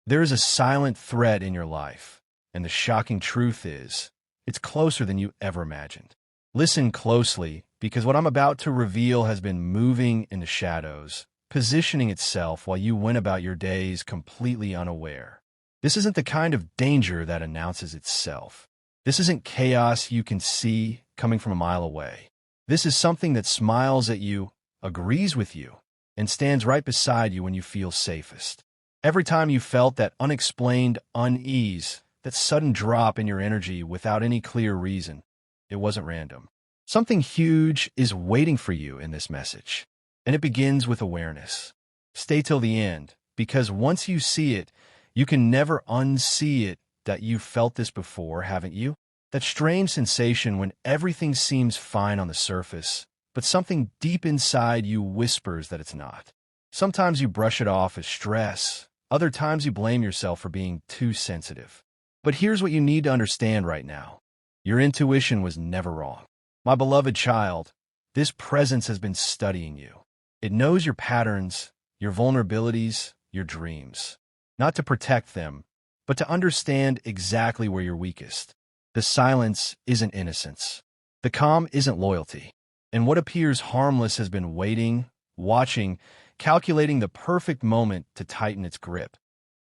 There is a silent threat in your life, and the shocking truth is, it's closer than you ever imagined. Listen closely, because what I'm about to reveal has been moving in the shadows, positioning itself while you went about your days completely unaware. This isn't the kind of danger that announces itself. This isn't chaos you can see coming from a mile away. This is something that smiles at you, agrees with you, and stands right beside you when you feel safest. Every time you felt that unexplained unease, that sudden drop in your energy without any clear reason, it wasn't random. Something huge is waiting for you in this message, and it begins with awareness. Stay till the end, because once you see it, you can never unsee it. That you've felt this before, haven't you? That strange sensation when everything seems fine on the surface, but something deep inside you whispers that it's not. Sometimes you brush it off as stress. Other times you blame yourself for being too sensitive. But here's what you need to understand right now. Your intuition was never wrong. My beloved child, this presence has been studying you. It knows your patterns, your vulnerabilities, your dreams. Not to protect them, but to understand exactly where you're weakest. The silence isn't innocence. The calm isn't loyalty. And what appears harmless has been waiting, watching, calculating the perfect moment to tighten its grip.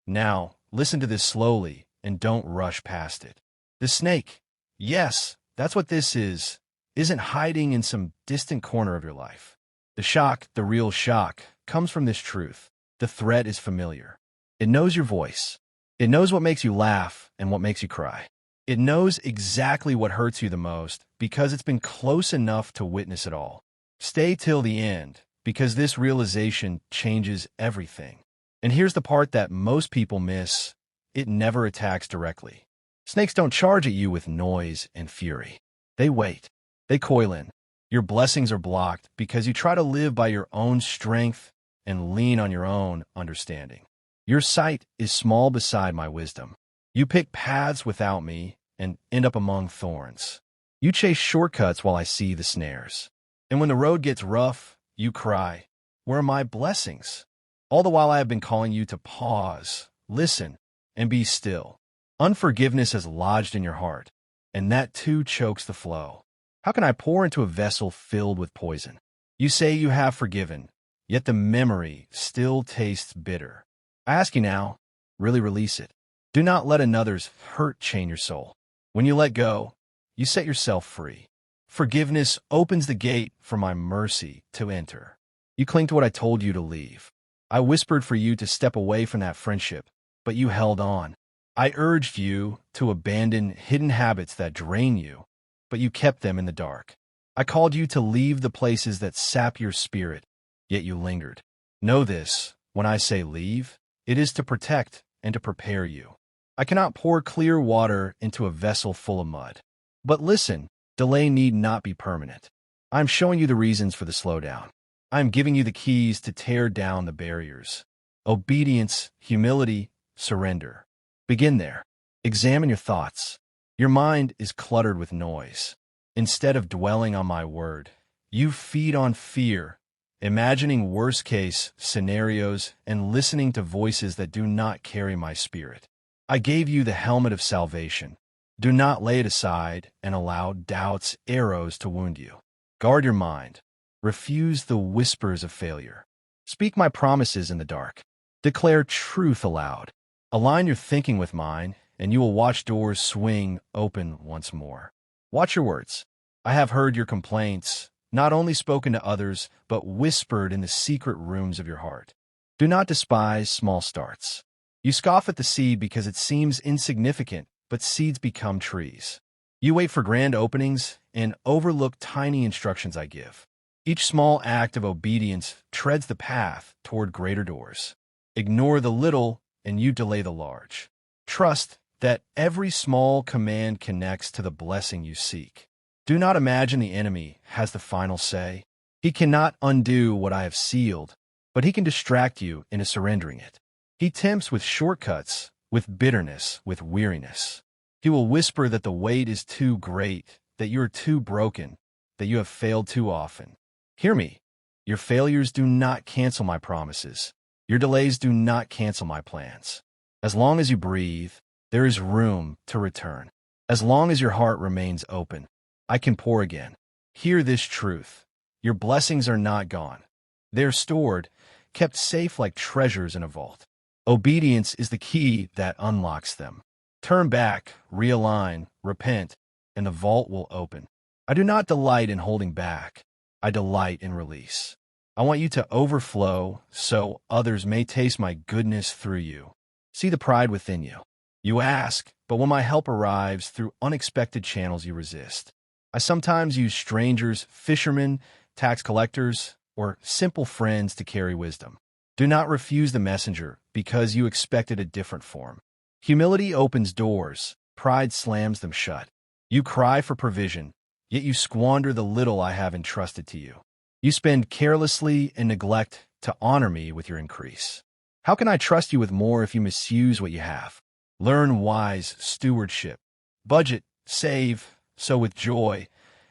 Now, listen to this slowly and don't rush past it. The snake, yes, that's what this is, isn't hiding in some distant corner of your life. The shock, the real shock, comes from this truth. The threat is familiar. It knows your voice. It knows what makes you laugh and what makes you cry. It knows exactly what hurts you the most because it's been close enough to witness it all. Stay till the end, because this realization changes everything. And here's the part that most people miss. It never attacks directly. Snakes don't charge at you with noise and fury. They wait. They coil in. Your blessings are blocked because you try to live by your own strength and lean on your own understanding. Your sight is small beside my wisdom. You pick paths without me and end up among thorns. You chase shortcuts while I see the snares. And when the road gets rough, you cry, "Where are my blessings?" All the while I have been calling you to pause, listen, and be still. Unforgiveness has lodged in your heart, and that too chokes the flow. How can I pour into a vessel filled with poison? You say you have forgiven, yet the memory still tastes bitter. I ask you now, really release it. Do not let another's hurt chain your soul. When you let go, you set yourself free. Forgiveness opens the gate for my mercy to enter. You cling to what I told you to leave. I whispered for you to step away from that friendship, but you held on. I urged you to abandon hidden habits that drain you, but you kept them in the dark. I called you to leave the places that sap your spirit, yet you lingered. Know this, when I say leave, it is to protect and to prepare you. I cannot pour clear water into a vessel full of mud. But listen, delay need not be permanent. I am showing you the reasons for the slowdown. I am giving you the keys to tear down the barriers. Obedience, humility, surrender. Begin there. Examine your thoughts. Your mind is cluttered with noise. Instead of dwelling on my word, you feed on fear, imagining worst-case scenarios and listening to voices that do not carry my spirit. I gave you the helmet of salvation. Do not lay it aside and allow doubt's arrows to wound you. Guard your mind. Refuse the whispers of failure. Speak my promises in the dark. Declare truth aloud. Align your thinking with mine, and you will watch doors swing open once more. Watch your words. I have heard your complaints, not only spoken to others, but whispered in the secret rooms of your heart. Do not despise small starts. You scoff at the seed because it seems insignificant, but seeds become trees. You wait for grand openings and overlook tiny instructions I give. Each small act of obedience treads the path toward greater doors. Ignore the little, and you delay the large. Trust that every small command connects to the blessing you seek. Do not imagine the enemy has the final say. He cannot undo what I have sealed, but he can distract you into surrendering it. He tempts with shortcuts, with bitterness, with weariness. He will whisper that the weight is too great, that you are too broken, that you have failed too often. Hear me. Your failures do not cancel my promises. Your delays do not cancel my plans. As long as you breathe, there is room to return. As long as your heart remains open, I can pour again. Hear this truth. Your blessings are not gone. They're stored, kept safe like treasures in a vault. Obedience is the key that unlocks them. Turn back, realign, repent, and the vault will open. I do not delight in holding back. I delight in release. I want you to overflow so others may taste my goodness through you. See the pride within you. You ask, but when my help arrives through unexpected channels, you resist. I sometimes use strangers, fishermen, tax collectors, or simple friends to carry wisdom. Do not refuse the messenger because you expected a different form. Humility opens doors, pride slams them shut. You cry for provision, yet you squander the little I have entrusted to you. You spend carelessly and neglect to honor me with your increase. How can I trust you with more if you misuse what you have? Learn wise stewardship. Budget, save, sow with joy,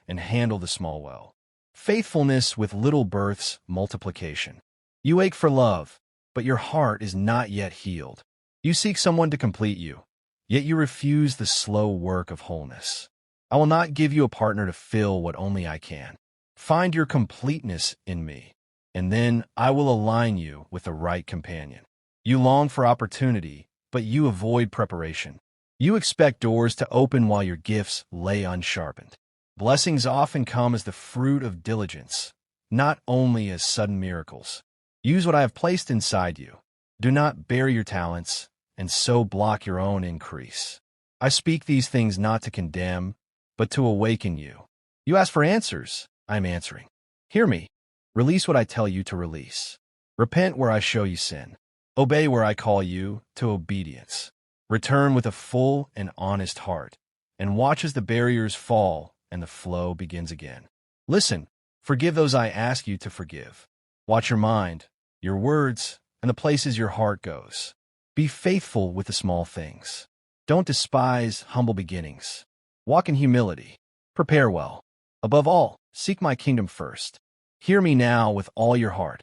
and handle the small well. Faithfulness with little births multiplication. You ache for love, but your heart is not yet healed. You seek someone to complete you, yet you refuse the slow work of wholeness. I will not give you a partner to fill what only I can. Find your completeness in me, and then I will align you with the right companion. You long for opportunity, but you avoid preparation. You expect doors to open while your gifts lay unsharpened. Blessings often come as the fruit of diligence, not only as sudden miracles. Use what I have placed inside you. Do not bury your talents, and so block your own increase. I speak these things not to condemn, but to awaken you. You ask for answers, I am answering. Hear me. Release what I tell you to release. Repent where I show you sin. Obey where I call you to obedience. Return with a full and honest heart, and watch as the barriers fall and the flow begins again. Listen, forgive those I ask you to forgive. Watch your mind, your words, and the places your heart goes. Be faithful with the small things. Don't despise humble beginnings. Walk in humility. Prepare well. Above all, seek my kingdom first. Hear me now with all your heart.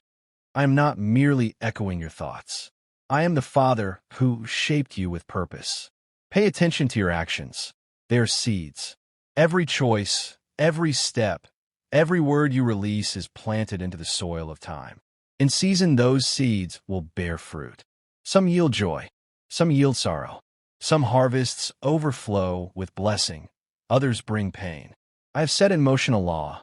I am not merely echoing your thoughts. I am the Father who shaped you with purpose. Pay attention to your actions. They are seeds. Every choice, every step, every word you release is planted into the soil of time. In season, those seeds will bear fruit. Some yield joy, some yield sorrow. Some harvests overflow with blessing, others bring pain. I have set in motion a law.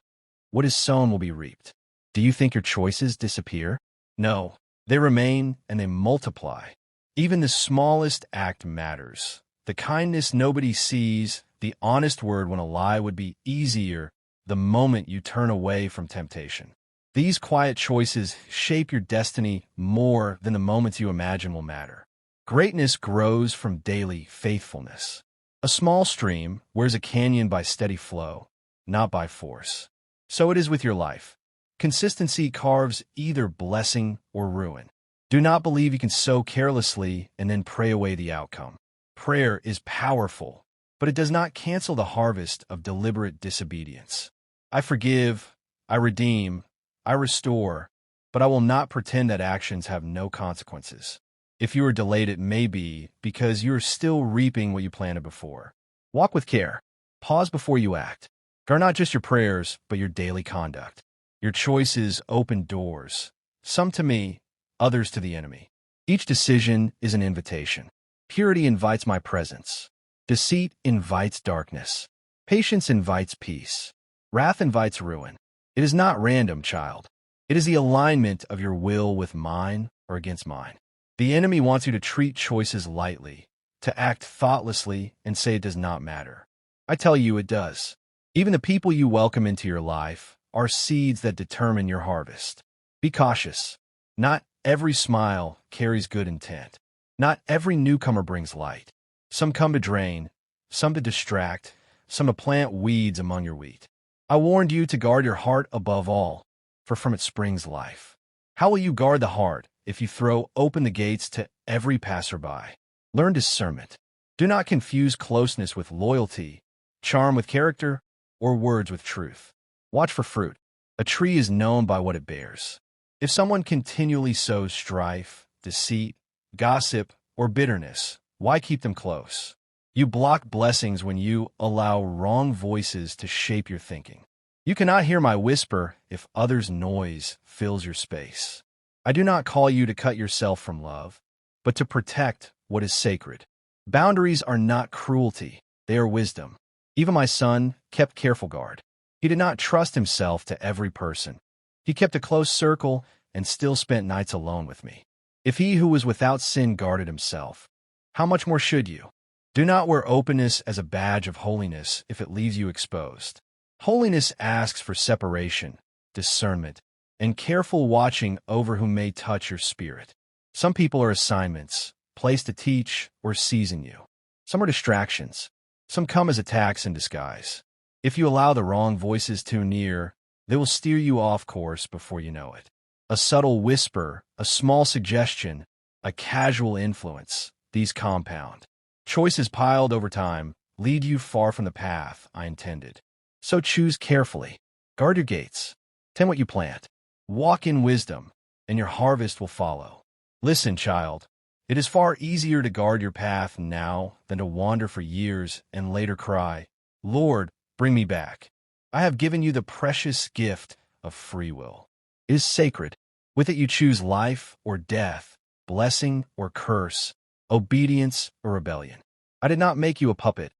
What is sown will be reaped. Do you think your choices disappear? No, they remain and they multiply. Even the smallest act matters. The kindness nobody sees, the honest word when a lie would be easier the moment you turn away from temptation. These quiet choices shape your destiny more than the moments you imagine will matter. Greatness grows from daily faithfulness. A small stream wears a canyon by steady flow, not by force. So it is with your life. Consistency carves either blessing or ruin. Do not believe you can sow carelessly and then pray away the outcome. Prayer is powerful, but it does not cancel the harvest of deliberate disobedience. I forgive, I redeem, I restore, but I will not pretend that actions have no consequences. If you are delayed, it may be because you are still reaping what you planted before. Walk with care. Pause before you act. Guard not just your prayers, but your daily conduct. Your choices open doors, some to me, others to the enemy. Each decision is an invitation. Purity invites my presence. Deceit invites darkness. Patience invites peace. Wrath invites ruin. It is not random, child. It is the alignment of your will with mine or against mine. The enemy wants you to treat choices lightly, to act thoughtlessly and say it does not matter. I tell you it does. Even the people you welcome into your life are seeds that determine your harvest. Be cautious. Not every smile carries good intent. Not every newcomer brings light. Some come to drain, some to distract, some to plant weeds among your wheat. I warned you to guard your heart above all, for from it springs life. How will you guard the heart if you throw open the gates to every passerby? Learn discernment. Do not confuse closeness with loyalty, charm with character, or words with truth. Watch for fruit. A tree is known by what it bears. If someone continually sows strife, deceit, gossip, or bitterness, why keep them close? You block blessings when you allow wrong voices to shape your thinking. You cannot hear my whisper if others' noise fills your space. I do not call you to cut yourself from love, but to protect what is sacred. Boundaries are not cruelty, they are wisdom. Even my son kept careful guard. He did not trust himself to every person. He kept a close circle and still spent nights alone with me. If he who was without sin guarded himself, how much more should you? Do not wear openness as a badge of holiness if it leaves you exposed. Holiness asks for separation, discernment, and careful watching over who may touch your spirit. Some people are assignments, placed to teach or season you. Some are distractions. Some come as attacks in disguise. If you allow the wrong voices too near, they will steer you off course before you know it. A subtle whisper, a small suggestion, a casual influence, these compound. Choices piled over time lead you far from the path I intended. So choose carefully. Guard your gates. Tend what you plant. Walk in wisdom, and your harvest will follow. Listen, child. It is far easier to guard your path now than to wander for years and later cry, Lord, bring me back. I have given you the precious gift of free will. It is sacred. With it you choose life or death, blessing or curse, obedience or rebellion. I did not make you a puppet.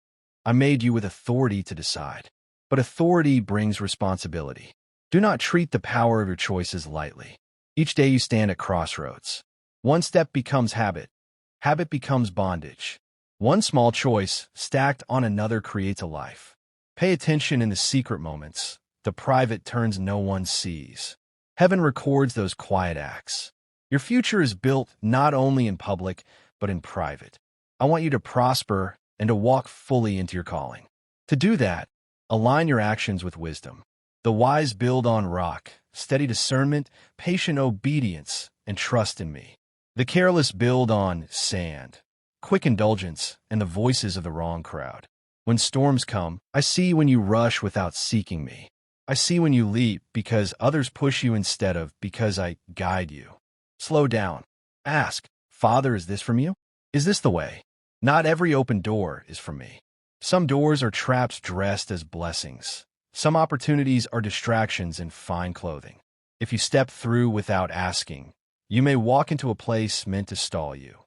I made you with authority to decide. But authority brings responsibility. Do not treat the power of your choices lightly. Each day you stand at crossroads. One step becomes habit. Habit becomes bondage. One small choice stacked on another creates a life. Pay attention in the secret moments. The private turns no one sees. Heaven records those quiet acts. Your future is built not only in public, but in private. I want you to prosper and to walk fully into your calling. To do that, align your actions with wisdom. The wise build on rock, steady discernment, patient obedience, and trust in me. The careless build on sand, quick indulgence, and the voices of the wrong crowd. When storms come, I see when you rush without seeking me. I see when you leap because others push you instead of because I guide you. Slow down. Ask, Father, is this from you? Is this the way? Not every open door is from me. Some doors are traps dressed as blessings. Some opportunities are distractions in fine clothing. If you step through without asking, you may walk into a place meant to stall you.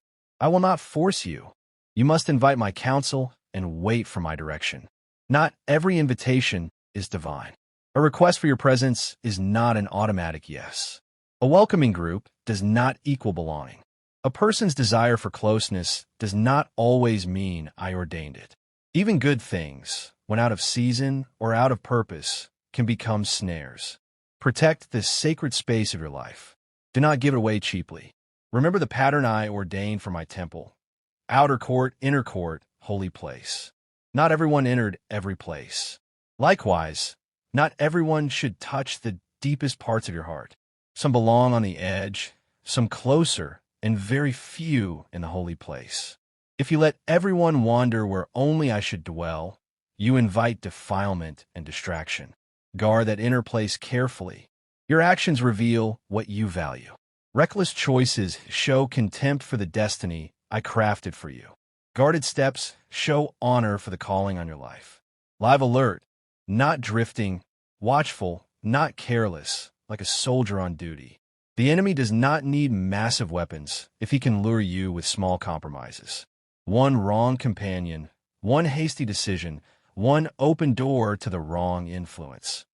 I will not force you. You must invite my counsel and wait for my direction. Not every invitation is divine. A request for your presence is not an automatic yes. A welcoming group does not equal belonging. A person's desire for closeness does not always mean I ordained it. Even good things, when out of season or out of purpose, can become snares. Protect this sacred space of your life. Do not give it away cheaply. Remember the pattern I ordained for my temple. Outer court, inner court, holy place. Not everyone entered every place. Likewise, not everyone should touch the deepest parts of your heart. Some belong on the edge, some closer, and very few in the holy place. If you let everyone wander where only I should dwell, you invite defilement and distraction. Guard that inner place carefully. Your actions reveal what you value. Reckless choices show contempt for the destiny I crafted for you. Guarded steps show honor for the calling on your life. Live alert, not drifting, watchful, not careless, like a soldier on duty. The enemy does not need massive weapons if he can lure you with small compromises. One wrong companion, one hasty decision, one open door to the wrong influence.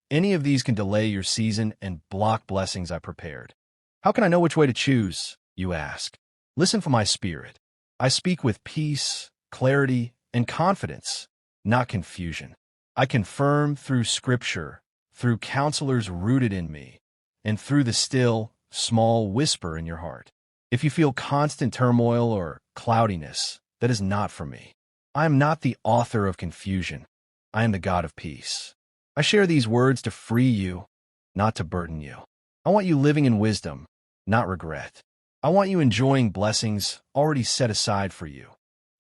Any of these can delay your season and block blessings I prepared. How can I know which way to choose, you ask? Listen for my spirit. I speak with peace, clarity, and confidence, not confusion. I confirm through Scripture, through counselors rooted in me, and through the still, small whisper in your heart. If you feel constant turmoil or cloudiness, that is not from me. I am not the author of confusion. I am the God of peace. I share these words to free you, not to burden you. I want you living in wisdom, not regret. I want you enjoying blessings already set aside for you,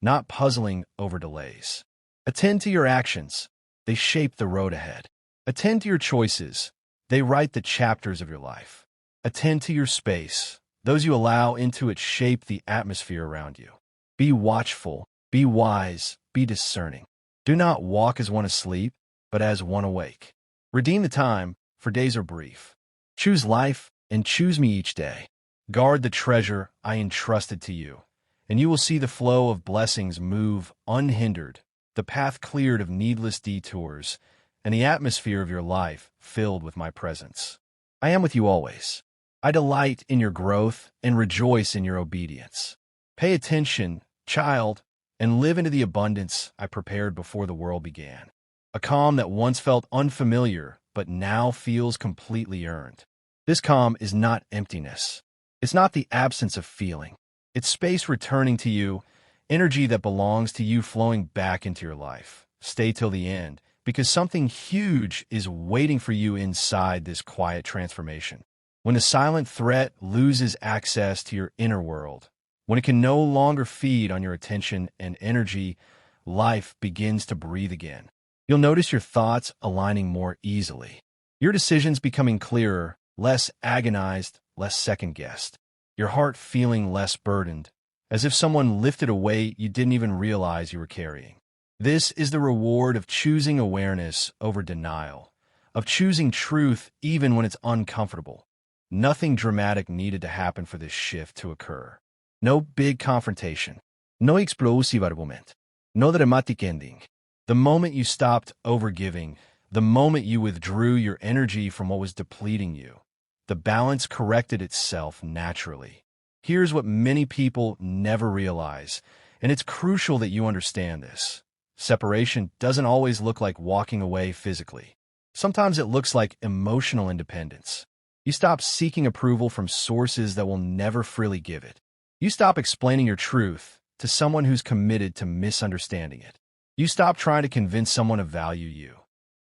not puzzling over delays. Attend to your actions. They shape the road ahead. Attend to your choices. They write the chapters of your life. Attend to your space. Those you allow into it shape the atmosphere around you. Be watchful, be wise, be discerning. Do not walk as one asleep, but as one awake. Redeem the time, for days are brief. Choose life and choose me each day. Guard the treasure I entrusted to you, and you will see the flow of blessings move unhindered, the path cleared of needless detours, and the atmosphere of your life filled with my presence. I am with you always. I delight in your growth and rejoice in your obedience. Pay attention, child, and live into the abundance I prepared before the world began. A calm that once felt unfamiliar, but now feels completely earned. This calm is not emptiness. It's not the absence of feeling. It's space returning to you, energy that belongs to you flowing back into your life. Stay till the end, because something huge is waiting for you inside this quiet transformation. When the silent threat loses access to your inner world, when it can no longer feed on your attention and energy, life begins to breathe again. You'll notice your thoughts aligning more easily. Your decisions becoming clearer, less agonized, less second-guessed. Your heart feeling less burdened, as if someone lifted a weight you didn't even realize you were carrying. This is the reward of choosing awareness over denial, of choosing truth even when it's uncomfortable. Nothing dramatic needed to happen for this shift to occur. No big confrontation. No explosive argument. No dramatic ending. The moment you stopped overgiving, the moment you withdrew your energy from what was depleting you, the balance corrected itself naturally. Here's what many people never realize, and it's crucial that you understand this. Separation doesn't always look like walking away physically. Sometimes it looks like emotional independence. You stop seeking approval from sources that will never freely give it. You stop explaining your truth to someone who's committed to misunderstanding it. You stop trying to convince someone to value you.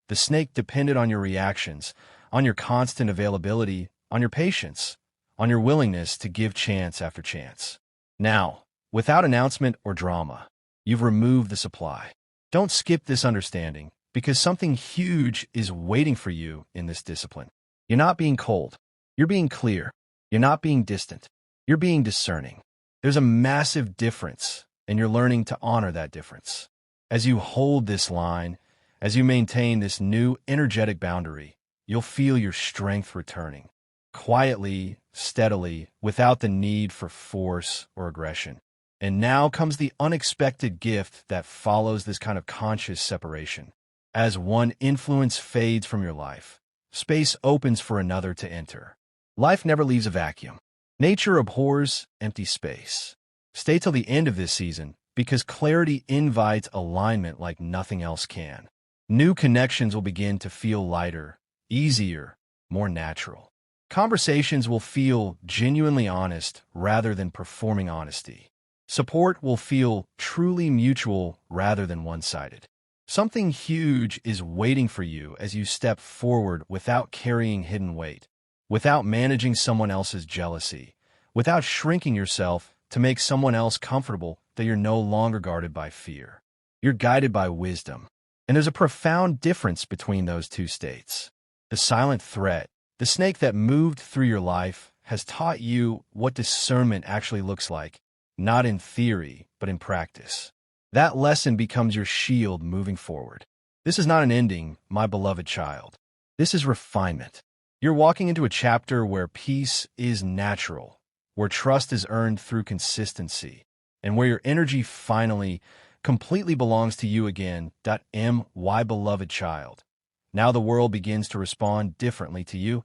The snake depended on your reactions, on your constant availability, on your patience, on your willingness to give chance after chance. Now, without announcement or drama, you've removed the supply. Don't skip this understanding, because something huge is waiting for you in this discipline. You're not being cold. You're being clear. You're not being distant. You're being discerning. There's a massive difference, and you're learning to honor that difference. As you hold this line, as you maintain this new energetic boundary, you'll feel your strength returning. Quietly, steadily, without the need for force or aggression. And now comes the unexpected gift that follows this kind of conscious separation. As one influence fades from your life, space opens for another to enter. Life never leaves a vacuum. Nature abhors empty space. Stay till the end of this season, because clarity invites alignment like nothing else can. New connections will begin to feel lighter, easier, more natural. Conversations will feel genuinely honest rather than performing honesty. Support will feel truly mutual rather than one-sided. Something huge is waiting for you as you step forward without carrying hidden weight, without managing someone else's jealousy, without shrinking yourself to make someone else comfortable that you're no longer guarded by fear. You're guided by wisdom. And there's a profound difference between those two states. The silent threat, the snake that moved through your life, has taught you what discernment actually looks like, not in theory, but in practice. That lesson becomes your shield moving forward. This is not an ending, my beloved child. This is refinement. You're walking into a chapter where peace is natural, where trust is earned through consistency, and where your energy finally, completely belongs to you again. My beloved child. Now the world begins to respond differently to you,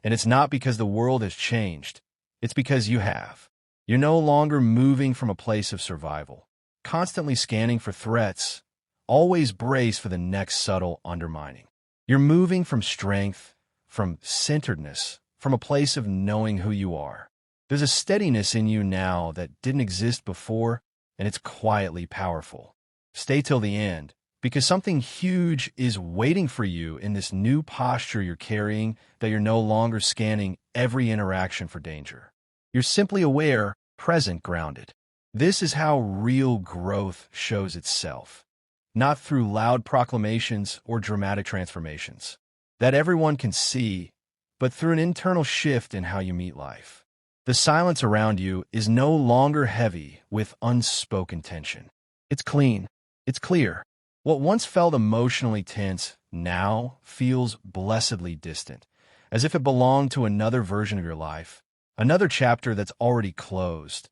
and it's not because the world has changed. It's because you have. You're no longer moving from a place of survival, constantly scanning for threats, always brace for the next subtle undermining. You're moving from strength, from centeredness, from a place of knowing who you are. There's a steadiness in you now that didn't exist before, and it's quietly powerful. Stay till the end, because something huge is waiting for you in this new posture you're carrying, that you're no longer scanning every interaction for danger. You're simply aware, present, grounded. This is how real growth shows itself, not through loud proclamations or dramatic transformations that everyone can see, but through an internal shift in how you meet life. The silence around you is no longer heavy with unspoken tension. It's clean. It's clear. What once felt emotionally tense now feels blessedly distant, as if it belonged to another version of your life, another chapter that's already closed.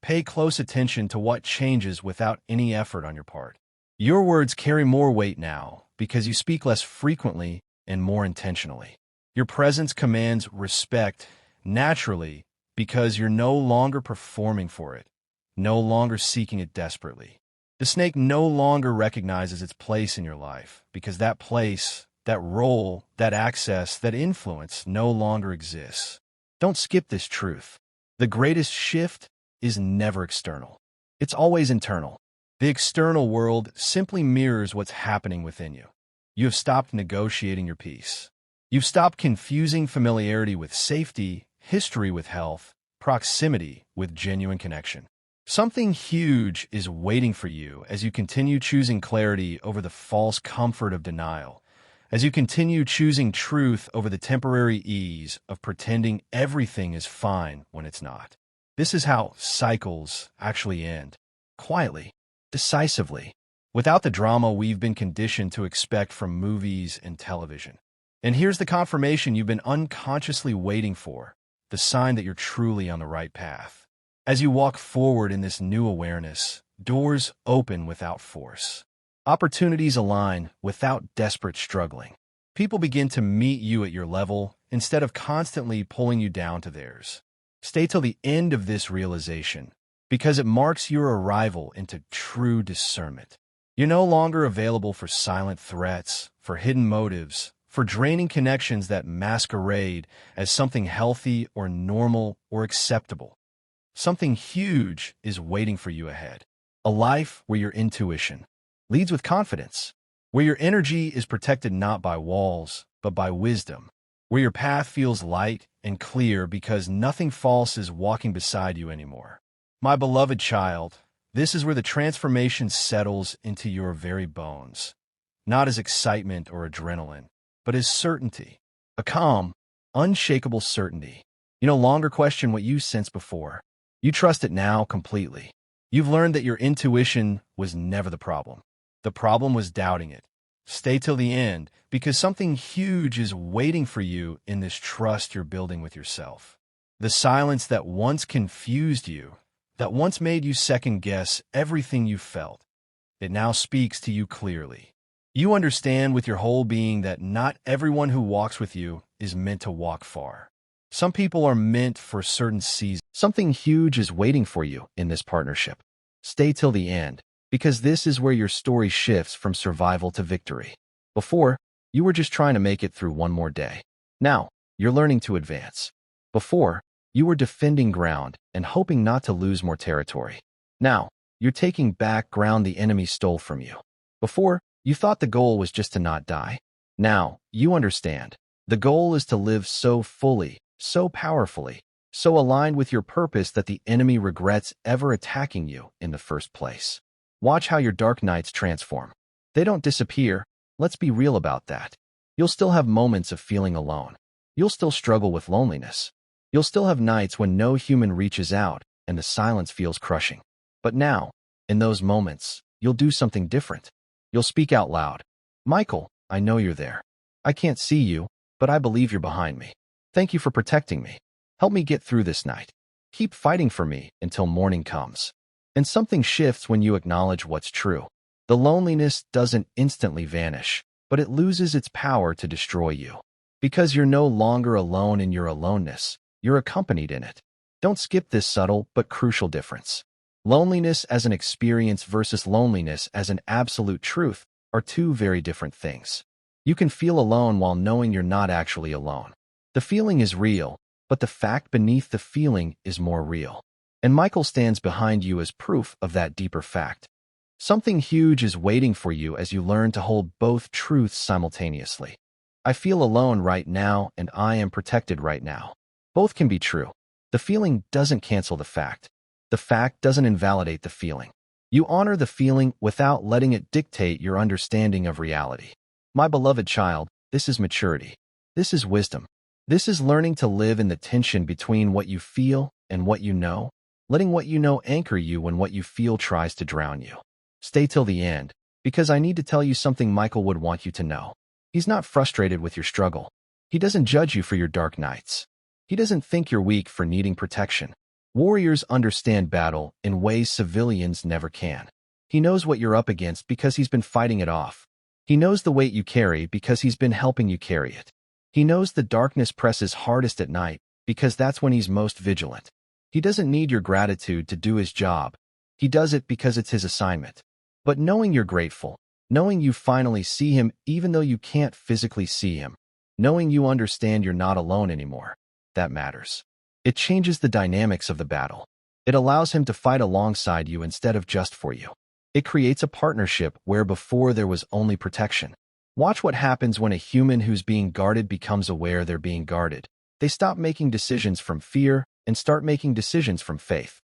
Pay close attention to what changes without any effort on your part. Your words carry more weight now because you speak less frequently and more intentionally. Your presence commands respect naturally because you're no longer performing for it, no longer seeking it desperately. The snake no longer recognizes its place in your life because that place, that role, that access, that influence no longer exists. Don't skip this truth. The greatest shift is never external. It's always internal. The external world simply mirrors what's happening within you. You have stopped negotiating your peace. You've stopped confusing familiarity with safety, history with health, proximity with genuine connection. Something huge is waiting for you as you continue choosing clarity over the false comfort of denial, as you continue choosing truth over the temporary ease of pretending everything is fine when it's not. This is how cycles actually end, quietly, decisively, without the drama we've been conditioned to expect from movies and television. And here's the confirmation you've been unconsciously waiting for, the sign that you're truly on the right path. As you walk forward in this new awareness, doors open without force. Opportunities align without desperate struggling. People begin to meet you at your level instead of constantly pulling you down to theirs. Stay till the end of this realization, because it marks your arrival into true discernment. You're no longer available for silent threats, for hidden motives, for draining connections that masquerade as something healthy or normal or acceptable. Something huge is waiting for you ahead. A life where your intuition leads with confidence, where your energy is protected not by walls, but by wisdom, where your path feels light and clear because nothing false is walking beside you anymore. My beloved child, this is where the transformation settles into your very bones, not as excitement or adrenaline, but as certainty, a calm, unshakable certainty. You no longer question what you sensed before. You trust it now completely. You've learned that your intuition was never the problem. The problem was doubting it. Stay till the end, because something huge is waiting for you in this trust you're building with yourself. The silence that once confused you, that once made you second-guess everything you felt, it now speaks to you clearly. You understand with your whole being that not everyone who walks with you is meant to walk far. Some people are meant for certain seasons. Something huge is waiting for you in this partnership. Stay till the end, because this is where your story shifts from survival to victory. Before, you were just trying to make it through one more day. Now, you're learning to advance. Before, you were defending ground and hoping not to lose more territory. Now, you're taking back ground the enemy stole from you. Before, you thought the goal was just to not die. Now, you understand. The goal is to live so fully, so powerfully, so aligned with your purpose that the enemy regrets ever attacking you in the first place. Watch how your dark nights transform. They don't disappear. Let's be real about that. You'll still have moments of feeling alone. You'll still struggle with loneliness. You'll still have nights when no human reaches out and the silence feels crushing. But now, in those moments, you'll do something different. You'll speak out loud. Michael, I know you're there. I can't see you, but I believe you're behind me. Thank you for protecting me. Help me get through this night. Keep fighting for me until morning comes. And something shifts when you acknowledge what's true. The loneliness doesn't instantly vanish, but it loses its power to destroy you. Because you're no longer alone in your aloneness, you're accompanied in it. Don't skip this subtle but crucial difference. Loneliness as an experience versus loneliness as an absolute truth are two very different things. You can feel alone while knowing you're not actually alone. The feeling is real, but the fact beneath the feeling is more real. And Michael stands behind you as proof of that deeper fact. Something huge is waiting for you as you learn to hold both truths simultaneously. I feel alone right now and I am protected right now. Both can be true. The feeling doesn't cancel the fact. The fact doesn't invalidate the feeling. You honor the feeling without letting it dictate your understanding of reality. My beloved child, this is maturity. This is wisdom. This is learning to live in the tension between what you feel and what you know, letting what you know anchor you when what you feel tries to drown you. Stay till the end, because I need to tell you something Michael would want you to know. He's not frustrated with your struggle. He doesn't judge you for your dark nights. He doesn't think you're weak for needing protection. Warriors understand battle in ways civilians never can. He knows what you're up against because he's been fighting it off. He knows the weight you carry because he's been helping you carry it. He knows the darkness presses hardest at night because that's when he's most vigilant. He doesn't need your gratitude to do his job. He does it because it's his assignment. But knowing you're grateful, knowing you finally see him even though you can't physically see him, knowing you understand you're not alone anymore, that matters. It changes the dynamics of the battle. It allows him to fight alongside you instead of just for you. It creates a partnership where before there was only protection. Watch what happens when a human who's being guarded becomes aware they're being guarded. They stop making decisions from fear and start making decisions from faith.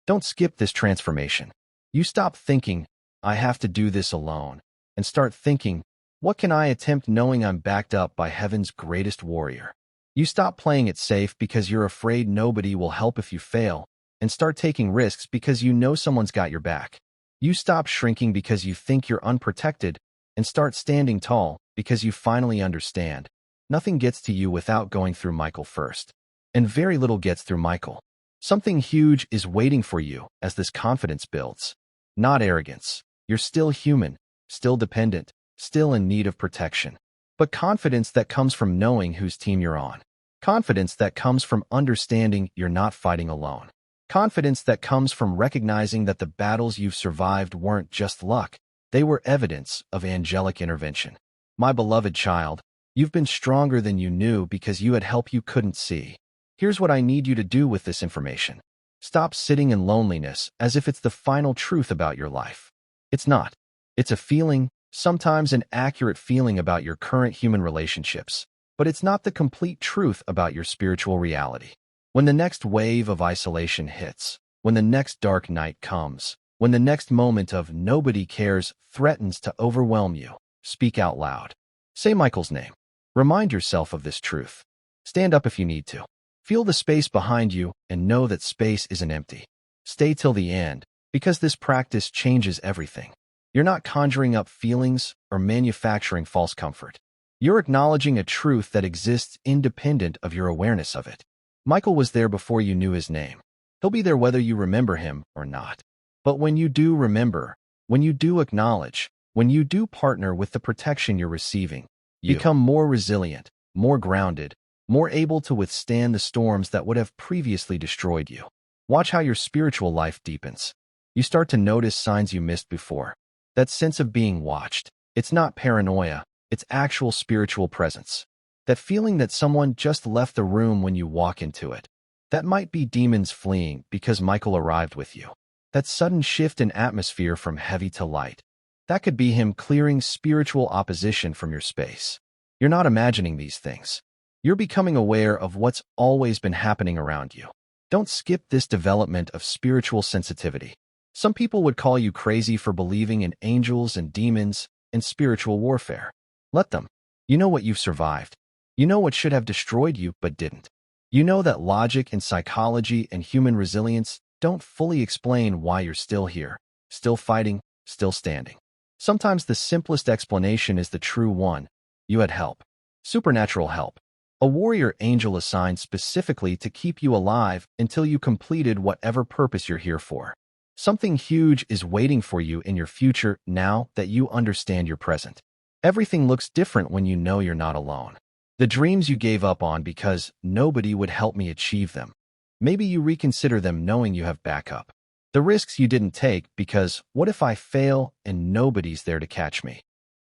Don't skip this transformation. You stop thinking, I have to do this alone, and start thinking, what can I attempt knowing I'm backed up by heaven's greatest warrior? You stop playing it safe because you're afraid nobody will help if you fail, and start taking risks because you know someone's got your back. You stop shrinking because you think you're unprotected, and start standing tall because you finally understand. Nothing gets to you without going through Michael first. And very little gets through Michael. Something huge is waiting for you as this confidence builds. Not arrogance. You're still human, still dependent, still in need of protection. But confidence that comes from knowing whose team you're on. Confidence that comes from understanding you're not fighting alone. Confidence that comes from recognizing that the battles you've survived weren't just luck. They were evidence of angelic intervention. My beloved child, you've been stronger than you knew because you had help you couldn't see. Here's what I need you to do with this information. Stop sitting in loneliness as if it's the final truth about your life. It's not. It's a feeling, sometimes an accurate feeling about your current human relationships, but it's not the complete truth about your spiritual reality. When the next wave of isolation hits, when the next dark night comes, when the next moment of nobody cares threatens to overwhelm you, speak out loud. Say Michael's name. Remind yourself of this truth. Stand up if you need to. Feel the space behind you and know that space isn't empty. Stay till the end, because this practice changes everything. You're not conjuring up feelings or manufacturing false comfort. You're acknowledging a truth that exists independent of your awareness of it. Michael was there before you knew his name. He'll be there whether you remember him or not. But when you do remember, when you do acknowledge, when you do partner with the protection you're receiving, you become more resilient, more grounded, more able to withstand the storms that would have previously destroyed you. Watch how your spiritual life deepens. You start to notice signs you missed before. That sense of being watched. It's not paranoia, it's actual spiritual presence. That feeling that someone just left the room when you walk into it. That might be demons fleeing because Michael arrived with you. That sudden shift in atmosphere from heavy to light. That could be him clearing spiritual opposition from your space. You're not imagining these things. You're becoming aware of what's always been happening around you. Don't skip this development of spiritual sensitivity. Some people would call you crazy for believing in angels and demons and spiritual warfare. Let them. You know what you've survived. You know what should have destroyed you but didn't. You know that logic and psychology and human resilience don't fully explain why you're still here, still fighting, still standing. Sometimes the simplest explanation is the true one. You had help. Supernatural help. A warrior angel assigned specifically to keep you alive until you completed whatever purpose you're here for. Something huge is waiting for you in your future now that you understand your present. Everything looks different when you know you're not alone. The dreams you gave up on because nobody would help me achieve them. Maybe you reconsider them knowing you have backup. The risks you didn't take because what if I fail and nobody's there to catch me?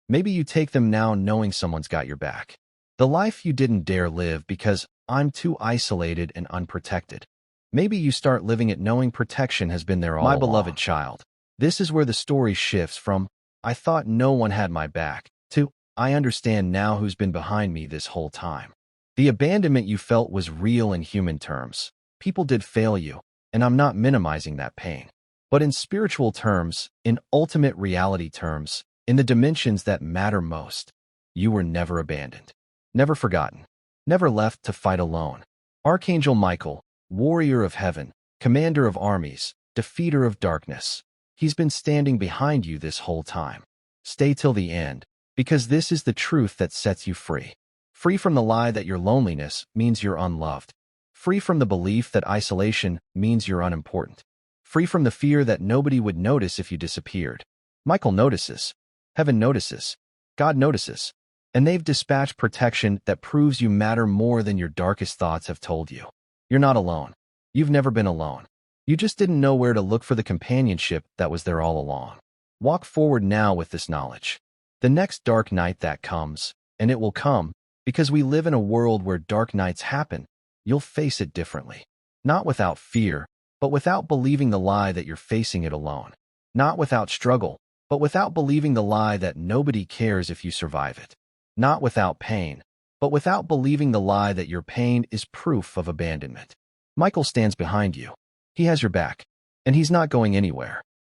Maybe you take them now knowing someone's got your back. The life you didn't dare live because I'm too isolated and unprotected. Maybe you start living it knowing protection has been there all along. My beloved child, this is where the story shifts from, I thought no one had my back, to, I understand now who's been behind me this whole time. The abandonment you felt was real in human terms. People did fail you, and I'm not minimizing that pain. But in spiritual terms, in ultimate reality terms, in the dimensions that matter most, you were never abandoned, never forgotten, never left to fight alone. Archangel Michael, warrior of heaven, commander of armies, defeater of darkness. He's been standing behind you this whole time. Stay till the end, because this is the truth that sets you free. Free from the lie that your loneliness means you're unloved. Free from the belief that isolation means you're unimportant. Free from the fear that nobody would notice if you disappeared. Michael notices. Heaven notices. God notices. And they've dispatched protection that proves you matter more than your darkest thoughts have told you. You're not alone. You've never been alone. You just didn't know where to look for the companionship that was there all along. Walk forward now with this knowledge. The next dark night that comes, and it will come, because we live in a world where dark nights happen, you'll face it differently. Not without fear, but without believing the lie that you're facing it alone. Not without struggle, but without believing the lie that nobody cares if you survive it. Not without pain, but without believing the lie that your pain is proof of abandonment. Michael stands behind you. He has your back, and he's not going anywhere.